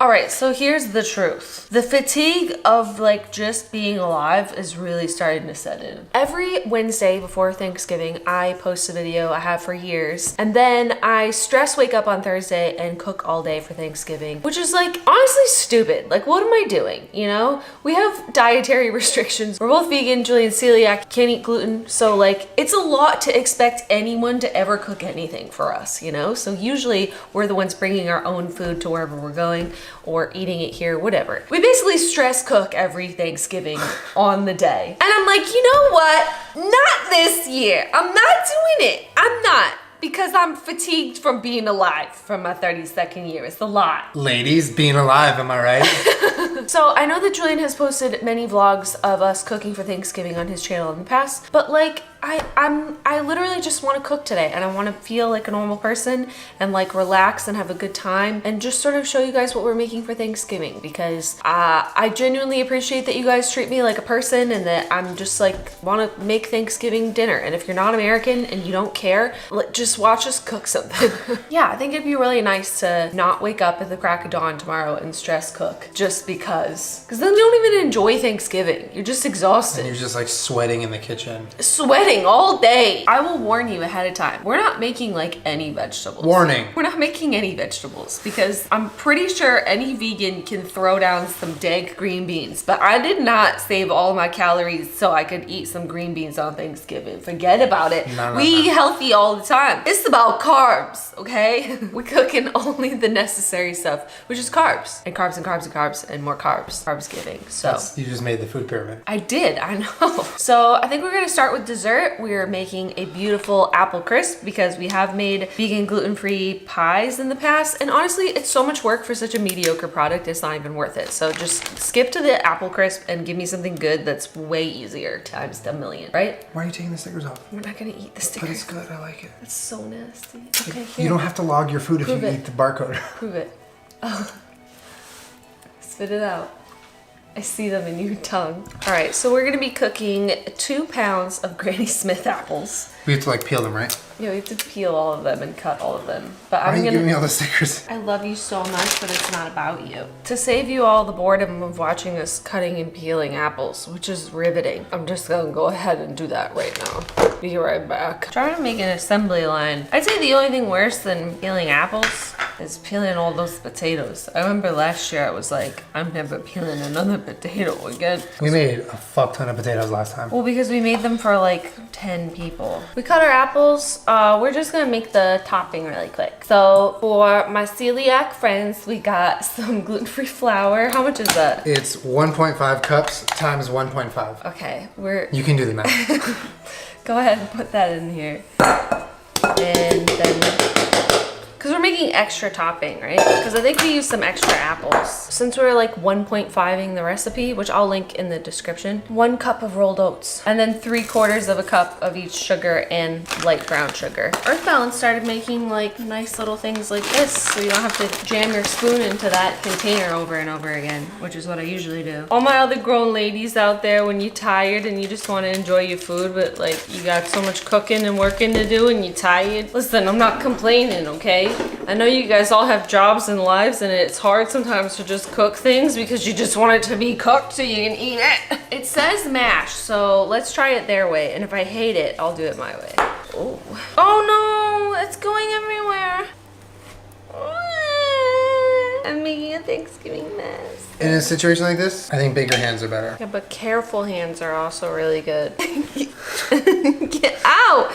All right, so here's the truth. The fatigue of like just being alive is really starting to set in. Every Wednesday before Thanksgiving, I post a video. I have for years. And then I wake up on Thursday and cook all day for Thanksgiving, which is like honestly stupid. Like, what am I doing? You know, we have dietary restrictions. We're both vegan, Julian celiac, can't eat gluten. So like, it's a lot to expect anyone to ever cook anything for us, you know? So usually we're the ones bringing our own food to wherever we're going, or eating it here, whatever. We basically stress cook every Thanksgiving on the day. And I'm like, you know what? Not this year. I'm not doing it. I'm not. Because I'm fatigued from being alive from my 32nd year. It's a lot. Ladies, being alive, am I right? So I know that Julian has posted many vlogs of us cooking for Thanksgiving on his channel in the past, but like I literally just want to cook today, and I want to feel like a normal person and like relax and have a good time and just sort of show you guys what we're making for Thanksgiving, because I genuinely appreciate that you guys treat me like a person and that I'm just like want to make Thanksgiving dinner. And if you're not American and you don't care, just watch us cook something. Yeah, I think it'd be really nice to not wake up at the crack of dawn tomorrow and stress cook just because then you don't even enjoy Thanksgiving. You're just exhausted. And you're just like sweating in the kitchen. Sweating all day. I will warn you ahead of time. We're not making like any vegetables. Warning. We're not making any vegetables because I'm pretty sure any vegan can throw down some dank green beans, but I did not save all my calories so I could eat some green beans on Thanksgiving. Forget about it. We eat healthy all the time. It's about carbs, okay? We're cooking only the necessary stuff, which is carbs and carbs and carbs and carbs and more carbs. Carbs giving. So you just made the food pyramid. I did, I know. So I think we're gonna start with dessert. We're making a beautiful apple crisp because we have made vegan gluten-free pies in the past, and honestly it's so much work for such a mediocre product, it's not even worth it. So just skip to the apple crisp and give me something good that's way easier times a million, right? Why are you taking the stickers off? We're not gonna eat the stickers. But it's good, I like it. It's so nasty. Okay, here. You don't have to log your food if you eat the barcode. Prove it. Oh. Spit it out. I see them in your tongue. All right, so we're gonna be cooking 2 pounds of Granny Smith apples. We have to like peel them, right? Yeah, we have to peel all of them and cut all of them. But Why are you giving me all the stickers? I love you so much, but it's not about you. To save you all the boredom of watching us cutting and peeling apples, which is riveting, I'm just gonna go ahead and do that right now. Be right back. Trying to make an assembly line. I'd say the only thing worse than peeling apples is peeling all those potatoes. I remember last year I was like, I'm never peeling another potato again. We made a fuck ton of potatoes last time. Well, because we made them for like 10 people. We cut our apples. We're just gonna make the topping really quick. So for my celiac friends, we got some gluten-free flour. How much is that? It's 1.5 cups times 1.5. Okay, You can do the math. Go ahead and put that in here. And then, because we're making extra topping, right? Because I think we used some extra apples. Since we're like 1.5ing the recipe, which I'll link in the description, 1 cup of rolled oats, and then 3/4 of a cup of each sugar and light brown sugar. Earth Balance started making like nice little things like this, so you don't have to jam your spoon into that container over and over again, which is what I usually do. All my other grown ladies out there, when you're tired and you just want to enjoy your food, but like you got so much cooking and working to do and you're tired, listen, I'm not complaining, okay? I know you guys all have jobs and lives, and it's hard sometimes to just cook things because you just want it to be cooked so you can eat it. It says mash, so let's try it their way, and if I hate it, I'll do it my way. Oh, oh no, it's going everywhere. I'm making a Thanksgiving mess. In a situation like this, I think bigger hands are better. Yeah, but careful hands are also really good. Get out!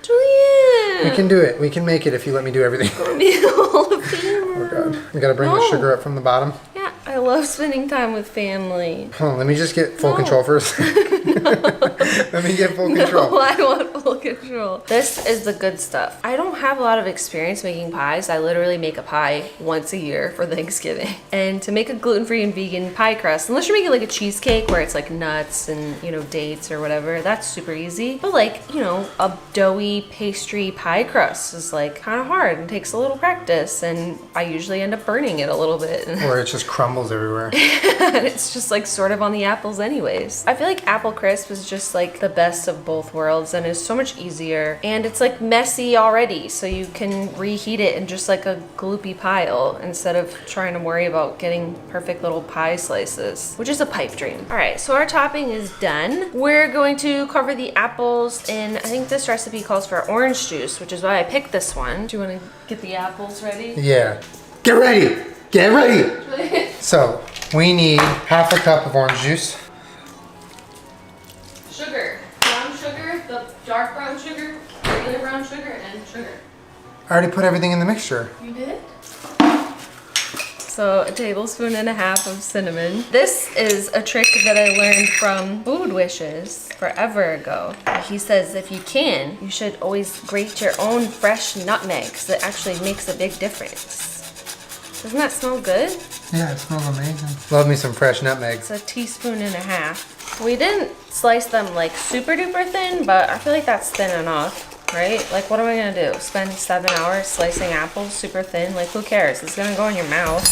Julian! We can do it. We can make it if you let me do everything. Oh god. We gotta bring the sugar up from the bottom. Yeah, I love spending time with family. Hold on, let me just get full control first. Let me get full control. No, I want full control. This is the good stuff. I don't have a lot of experience making pies. I literally make a pie once a year for Thanksgiving. And to make a gluten-free and vegan pie crust, unless you're making like a cheesecake where it's like nuts and, you know, dates or whatever, that's super easy. But like, you know, a doughy pastry pie crust is like kind of hard and takes a little practice, and I usually end up burning it a little bit. Or it's just crumbling crumbles everywhere. And it's just like sort of on the apples anyways. I feel like apple crisp is just like the best of both worlds and is so much easier. And it's like messy already, so you can reheat it in just like a gloopy pile instead of trying to worry about getting perfect little pie slices, which is a pipe dream. All right, so our topping is done. We're going to cover the apples in, I think this recipe calls for orange juice, which is why I picked this one. Do you want to get the apples ready? Yeah. Get ready! Get ready! So, we need half a cup of orange juice. Sugar. Brown sugar, the dark brown sugar, regular brown sugar, and sugar. I already put everything in the mixture. You did? So a tablespoon and a half of cinnamon. This is a trick that I learned from Food Wishes forever ago. He says if you can, you should always grate your own fresh nutmeg because it actually makes a big difference. Doesn't that smell good? Yeah, it smells amazing. Love me some fresh nutmegs. It's a teaspoon and a half. We didn't slice them like super duper thin, but I feel like that's thin enough. Right? Like, what am I gonna do? Spend 7 hours slicing apples super thin? Like, who cares? It's gonna go in your mouth.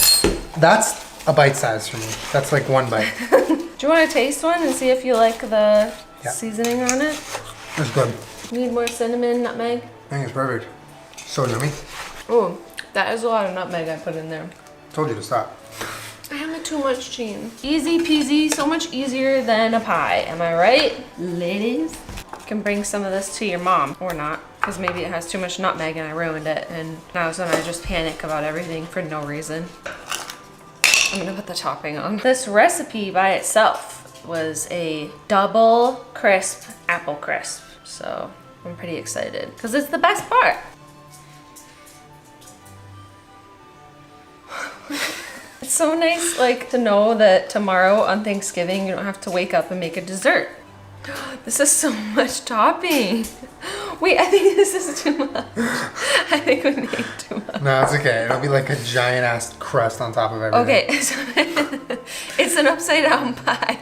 That's a bite size for me. That's like one bite. Do you want to taste one and see if you like the seasoning on it? That's good. You need more cinnamon, nutmeg? I think it's perfect. So yummy. Oh, that is a lot of nutmeg I put in there. Told you to stop. I have too much cheese. Easy peasy, so much easier than a pie. Am I right, ladies? You can bring some of this to your mom, or not, because maybe it has too much nutmeg and I ruined it, and now so I just panic about everything for no reason. I'm gonna put the topping on. This recipe by itself was a double crisp apple crisp, so I'm pretty excited, because it's the best part. It's so nice, like, to know that tomorrow on Thanksgiving you don't have to wake up and make a dessert. This is so much topping. Wait, I think this is too much. I think we made too much. No, it's okay. It'll be like a giant ass crust on top of everything. Okay, so it's an upside down pie.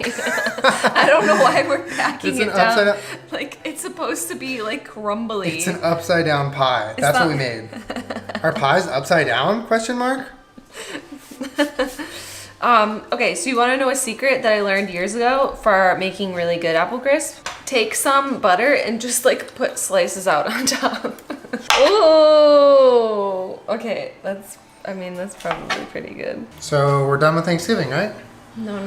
I don't know why we're packing it down. Like, it's supposed to be like crumbly. It's an upside down pie. That's what we made. Our pie's upside down? Question mark? Okay, so you want to know a secret that I learned years ago for making really good apple crisp? Take some butter and just like put slices out on top. Oh, okay, that's probably pretty good. So we're done with Thanksgiving, right? No.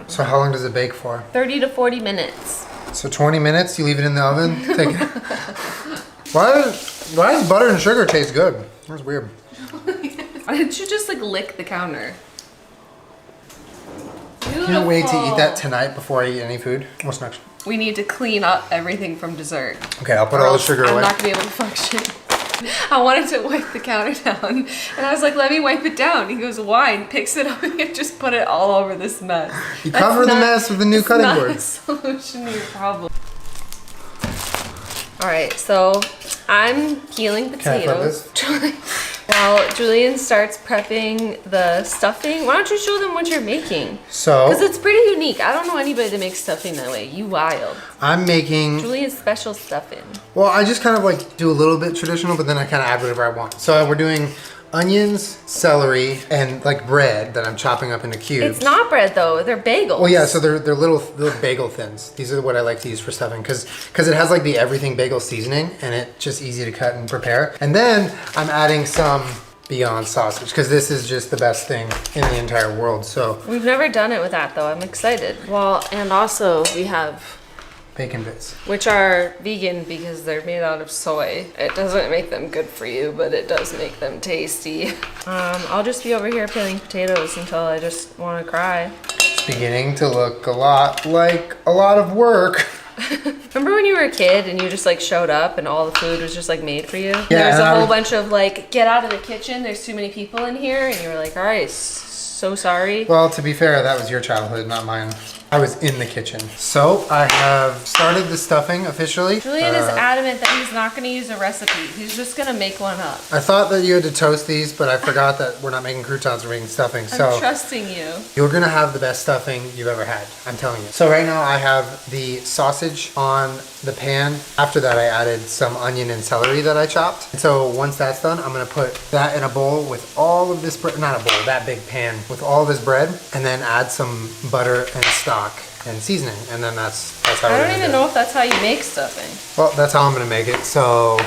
So how long does it bake for? 30 to 40 minutes. So 20 minutes, you leave it in the oven? Take it. Why does butter and sugar taste good? That's weird. Why didn't you just like lick the counter? Can't wait to eat that tonight before I eat any food. What's next? We need to clean up everything from dessert. Okay, I'll put all the sugar away. I'm not gonna be able to function. I wanted to wipe the counter down, and I was like, let me wipe it down. He goes, why? And picks it up and just put it all over this mess. You cover the mess with the new cutting board. That's not a solution to your problem. All right, so I'm peeling potatoes. While Julian starts prepping the stuffing, why don't you show them what you're making? So, because it's pretty unique. I don't know anybody that makes stuffing that way. You wild. I'm making Julian's special stuffing. Well, I just kind of like do a little bit traditional, but then I kind of add whatever I want. So we're doing onions, celery, and like bread that I'm chopping up into cubes. It's not bread though, they're bagels. Well, yeah, so they're little bagel thins. These are what I like to use for stuffing because it has like the everything bagel seasoning and it's just easy to cut and prepare. And then I'm adding some Beyond sausage because this is just the best thing in the entire world. So we've never done it with that though. I'm excited. Well, and also we have bacon bits, which are vegan because they're made out of soy. It doesn't make them good for you, but it does make them tasty. I'll just be over here peeling potatoes until I just want to cry. It's beginning to look a lot like a lot of work. Remember when you were a kid and you just like showed up and all the food was just like made for you? Yeah, there was a whole bunch of like, get out of the kitchen, there's too many people in here, and you were like, all right, so sorry. Well, to be fair, that was your childhood, not mine. I was in the kitchen. So I have started the stuffing officially. Julian is adamant that he's not going to use a recipe. He's just going to make one up. I thought that you had to toast these, but I forgot that we're not making croutons, we're making stuffing. So I'm trusting you. you're gonna have the best stuffing you've ever had. I'm telling you. So right now I have the sausage on the pan. After that I added some onion and celery that I chopped. And so once that's done, I'm gonna put that in a bowl with all of this bread, not a bowl, that big pan with all of this bread, and then add some butter and stock and seasoning. And then that's how I we're don't gonna even do it. know if that's how you make stuffing. Well, that's how I'm gonna make it. So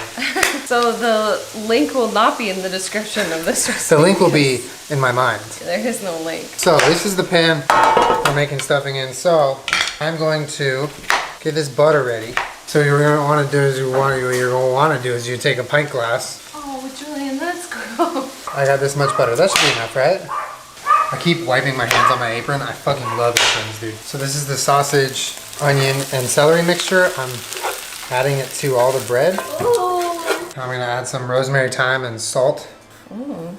So the link will not be in the description of this recipe. the link will be in my mind. There is no link. So this is the pan we're making stuffing in. So I'm going to get this butter ready. So you're gonna want to do is you take a pint glass. Oh, Julian, that's gross. I got this much butter. That should be enough, right? I keep wiping my hands on my apron. I fucking love aprons, dude. So this is the sausage, onion, and celery mixture. I'm adding it to all the bread. Ooh. I'm gonna add some rosemary, thyme, and salt. Ooh.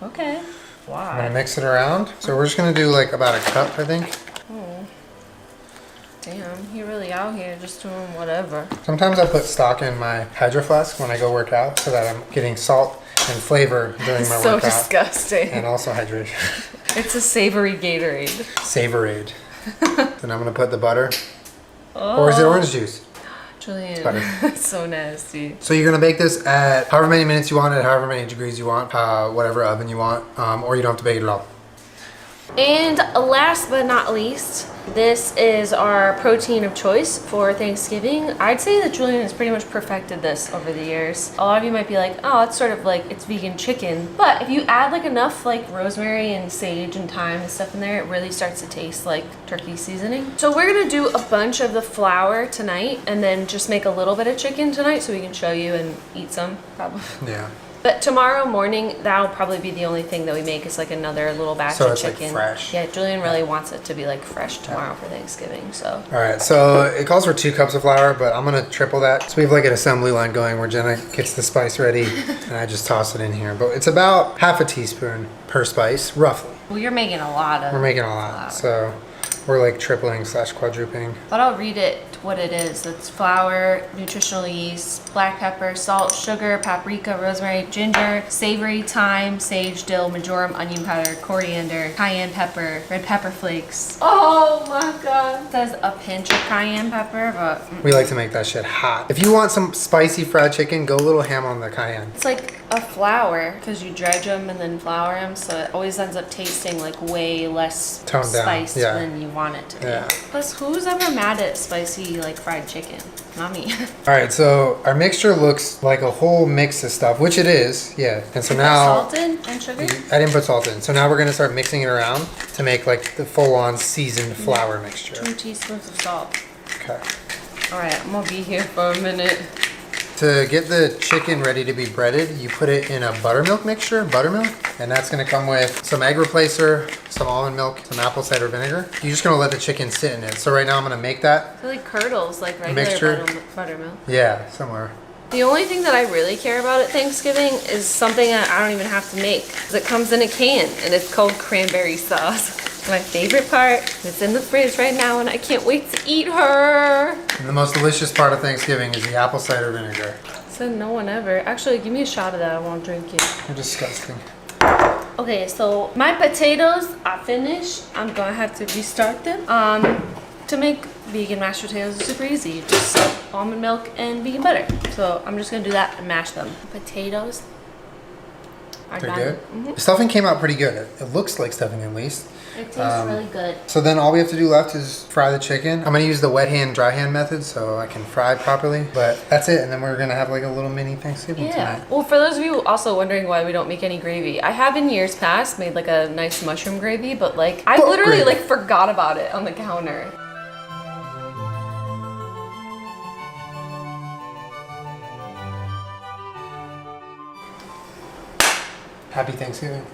Okay. I'm Why? gonna mix it around. So we're just gonna do like about a cup, I think. Oh. Damn, he really out here just doing whatever. Sometimes I put stock in my Hydro Flask when I go work out so that I'm getting salt and flavor during my So workout. disgusting. And also hydration. It's a savory Gatorade. Savorade. Then I'm gonna put the butter. Or is it orange juice? Julian, butter. it's so nasty. So you're gonna bake this at however many minutes you want, at however many degrees you want, whatever oven you want, or you don't have to bake it at all. And last but not least, this is our protein of choice for Thanksgiving. I'd say that Julian has pretty much perfected this over the years. A lot of you might be like, oh, it's sort of like, it's vegan chicken. But if you add like enough like rosemary and sage and thyme and stuff in there, it really starts to taste like turkey seasoning. So we're gonna do a bunch of the flour tonight and then just make a little bit of chicken tonight so we can show you and eat some, probably. Yeah. But tomorrow morning, that'll probably be the only thing that we make is like another little batch So of it's, like, chicken. fresh. Yeah, Julian really wants it to be like fresh tomorrow for Thanksgiving, so. All right, so it calls for 2 cups of flour, but I'm gonna triple that. So we have like an assembly line going where Jenna gets the spice ready and I just toss it in here. But it's about half a teaspoon per spice, roughly. Well, you're making a lot of We're making a lot, so we're like tripling / quadrupling. But I'll read it what it is. It's flour, nutritional yeast, black pepper, salt, sugar, paprika, rosemary, ginger, savory, thyme, sage, dill, marjoram, onion powder, coriander, cayenne pepper, red pepper flakes. Oh my god. It says a pinch of cayenne pepper, but We like to make that shit hot. If you want some spicy fried chicken, go a little ham on the cayenne. it's like a flour because you dredge them and then flour them, so it always ends up tasting like way less Toned down, spiced yeah. than you want it to be. Yeah. Plus, who's ever mad at spicy like fried chicken? Not me. All right, so our mixture looks like a whole mix of stuff, which it is, yeah. And so now, Salted and sugar? I didn't put salt in. So now we're gonna start mixing it around to make like the full-on seasoned flour mixture. 2 teaspoons of salt. Okay. All right, I'm gonna be here for a minute. To get the chicken ready to be breaded, you put it in a buttermilk mixture, and that's gonna come with some egg replacer, some almond milk, some apple cider vinegar. You're just gonna let the chicken sit in it. So right now I'm gonna make that. It like curdles like regular Mixture. buttermilk. Yeah, somewhere. The only thing that I really care about at Thanksgiving is something that I don't even have to make. 'Cause it comes in a can and it's called cranberry sauce. It's my favorite part. It's in the fridge right now and I can't wait to eat her. And the most delicious part of Thanksgiving is the apple cider vinegar. Said no one ever. Actually, give me a shot of that. I won't drink it. You're disgusting. Okay, so my potatoes are finished. I'm gonna have to restart them. To make vegan mashed potatoes is super easy. You just almond milk and vegan butter. So I'm just gonna do that and mash them. Potatoes are They're done. good? The stuffing came out pretty good. It looks like stuffing at least. It tastes really good. So then all we have to do left is fry the chicken. I'm gonna use the wet hand, dry hand method so I can fry properly. But that's it, and then we're gonna have like a little mini Thanksgiving Yeah. tonight. Well, for those of you also wondering why we don't make any gravy, I have in years past made like a nice mushroom gravy, but like I What literally gravy? like forgot about it on the counter. Happy Thanksgiving.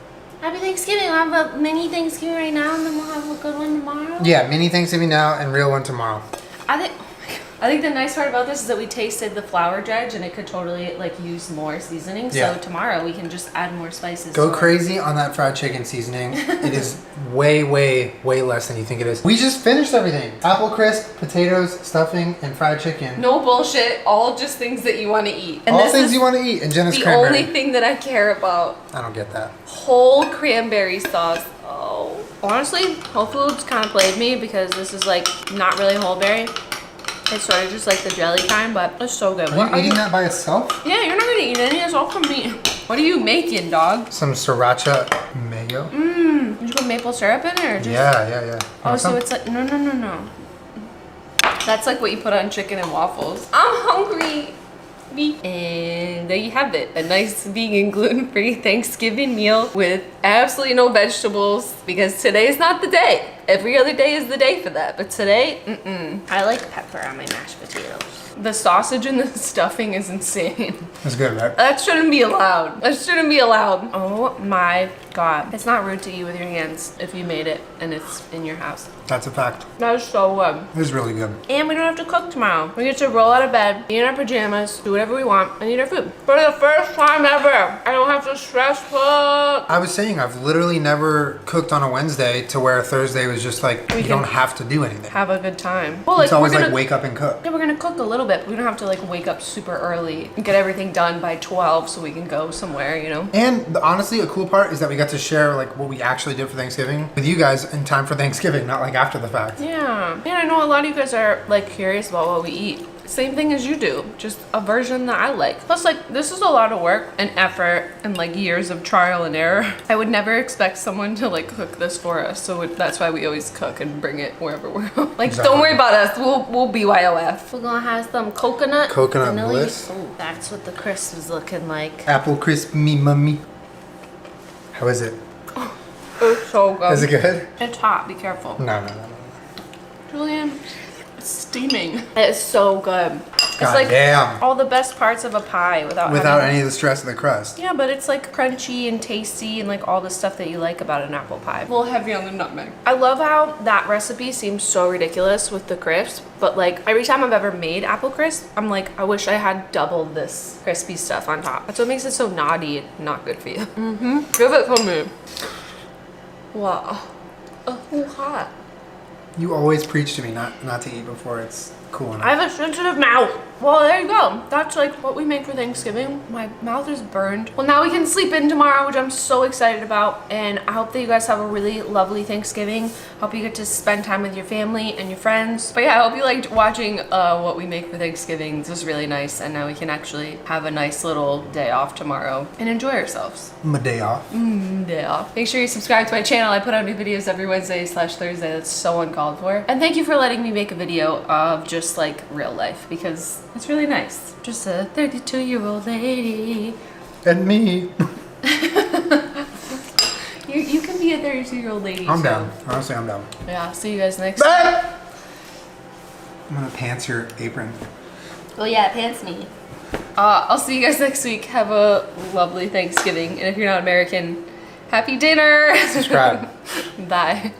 Happy Thanksgiving. We'll have a mini Thanksgiving right now and then we'll have a good one tomorrow. Yeah, mini Thanksgiving now and real one tomorrow. I think, oh my God. I think the nice part about this is that we tasted the flour dredge and it could totally like use more seasoning. Yeah. So tomorrow we can just add more spices. Go to it. crazy on that fried chicken seasoning. It is way, way, way less than you think it is. We just finished everything. Apple crisp, potatoes, stuffing, and fried chicken. No bullshit. All just things that you want to eat. And All this things is you want to eat. And Jenna's the cranberry. only thing that I care about. I don't get that. Whole cranberry sauce. Oh. Honestly, Whole Foods kind of played me because this is like not really whole berry. It's sort of just like the jelly kind, but it's so good. Are you eating that by itself? Yeah, you're not gonna eat any. It's all from me. What are you making, dog? Some sriracha mayo. Did you put maple syrup in it or just? Yeah. Oh, Want so some? it's like no. That's like what you put on chicken and waffles. I'm hungry. And there you have it. A nice vegan gluten-free Thanksgiving meal with absolutely no vegetables because today's not the day. Every other day is the day for that. But today, I like pepper on my mashed potatoes. The sausage and the stuffing is insane. It's good, right? That shouldn't be allowed. That shouldn't be allowed. Oh my God. It's not rude to eat with your hands if you made it and it's in your house. That's a fact. That is so good. It is really good. And we don't have to cook tomorrow. We get to roll out of bed, be in our pajamas, do whatever we want, and eat our food. For the first time ever, I don't have to stress cook. I was saying, I've literally never cooked on a Wednesday to where Thursday was just like, you don't have to do anything. Have a good time. Well, like, It's always we're gonna, like wake up and cook. yeah, we're gonna cook a little bit, but we don't have to like wake up super early and get everything done by 12 so we can go somewhere, you know? And honestly, a cool part is that we got to share like what we actually did for Thanksgiving with you guys in time for Thanksgiving, not like after the fact. Yeah. And I know a lot of you guys are like curious about what we eat. Same thing as you do, just a version that I like. Plus, like, this is a lot of work and effort and like years of trial and error. I would never expect someone to like cook this for us, so that's why we always cook and bring it wherever we're like. Exactly. Don't worry about us. We'll BYOF. We're gonna have some coconut vanilla. bliss. Oh, that's what the crisp is looking like. Apple crisp me mummy. How is it? It's so good. Is it good? It's hot. Be careful, No. Julian. It's steaming. It's so good. It's God like damn. all the best parts of a pie without having, any of the stress of the crust. yeah, but it's like crunchy and tasty and like all the stuff that you like about an apple pie. A little heavy on the nutmeg. I love how that recipe seems so ridiculous with the crisp, but like every time I've ever made apple crisp, I'm like, I wish I had double this crispy stuff on top. That's what makes it so naughty and not good for you. Give it to me. Wow. Oh, hot. You always preach to me not to eat before it's cool enough. I have a sensitive mouth. Well, there you go. That's like what we make for Thanksgiving. My mouth is burned. Well, now we can sleep in tomorrow, which I'm so excited about. And I hope that you guys have a really lovely Thanksgiving. Hope you get to spend time with your family and your friends. But yeah, I hope you liked watching what we make for Thanksgiving. This was really nice. And now we can actually have a nice little day off tomorrow and enjoy ourselves. My day off. Day off. Make sure you subscribe to my channel. I put out new videos every Wednesday/Thursday. That's so uncalled for. And thank you for letting me make a video of just like real life because it's really nice. Just a 32-year-old lady. And me. You can be a 32-year-old lady. I'm too. down. Honestly, I'm down. Yeah, see you guys next time. I'm gonna pants your apron. Oh yeah, pants me. I'll see you guys next week. Have a lovely Thanksgiving. And if you're not American, happy dinner. Subscribe. Bye.